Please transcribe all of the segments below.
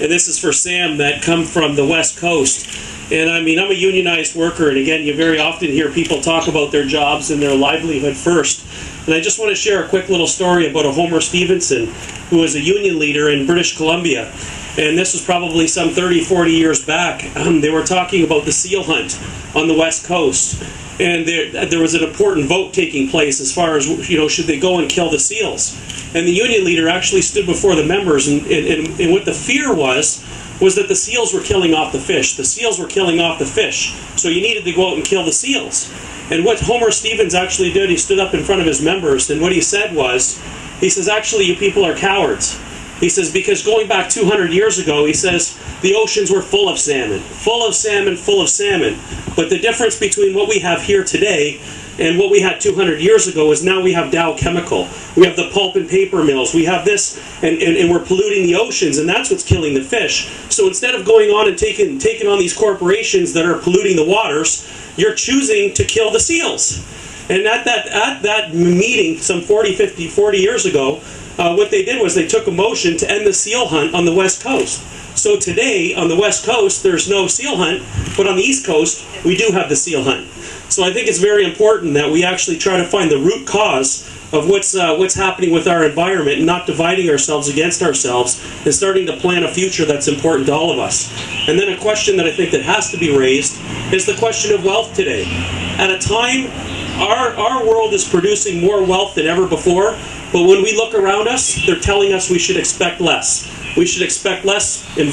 and this is for Sam that come from the West Coast. And I mean, I'm a unionized worker, and again, you very often hear people talk about their jobs and their livelihood first. And I just want to share a quick little story about a Homer Stevenson, who was a union leader in British Columbia. And this was probably some 30, 40 years back. They were talking about the seal hunt on the West Coast. And there was an important vote taking place as far as, you know, should they go and kill the seals? And the union leader actually stood before the members, and what the fear was that the seals were killing off the fish. The seals were killing off the fish. So you needed to go out and kill the seals. And what Homer Stevens actually did, he stood up in front of his members, and what he said was, he says, actually, you people are cowards. He says, because going back 200 years ago, he says, the oceans were full of salmon, full of salmon, full of salmon. But the difference between what we have here today and what we had 200 years ago is now we have Dow Chemical. We have the pulp and paper mills. We have this, and we're polluting the oceans, and that's what's killing the fish. So instead of going on and taking on these corporations that are polluting the waters, you're choosing to kill the seals. And at that meeting some 40 years ago, what they did was they took a motion to end the seal hunt on the West Coast. So today, on the West Coast, there's no seal hunt, but on the East Coast, we do have the seal hunt. So I think it's very important that we actually try to find the root cause of what's happening with our environment, and not dividing ourselves against ourselves, and starting to plan a future that's important to all of us. And then a question that I think that has to be raised is the question of wealth today. At a time, our world is producing more wealth than ever before, but when we look around us, they're telling us we should expect less. We should expect less, a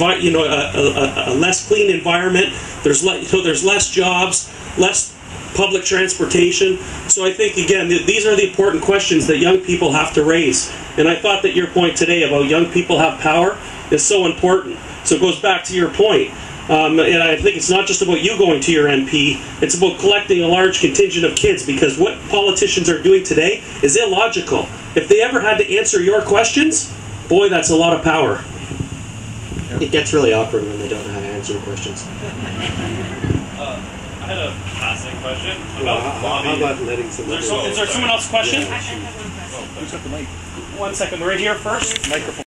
less clean environment. There's less jobs, less public transportation. So I think, again, these are the important questions that young people have to raise. And I thought that your point today about young people have power is so important. So it goes back to your point. And I think it's not just about you going to your MP, it's about collecting a large contingent of kids, because what politicians are doing today is illogical. If they ever had to answer your questions, boy, that's a lot of power. It gets really awkward when they don't know how to answer the questions. I had a passing question about lobbying. How about letting someone... Is there someone else's question? I have one question. Who's got the mic? 1 second, we're right here first. Microphone.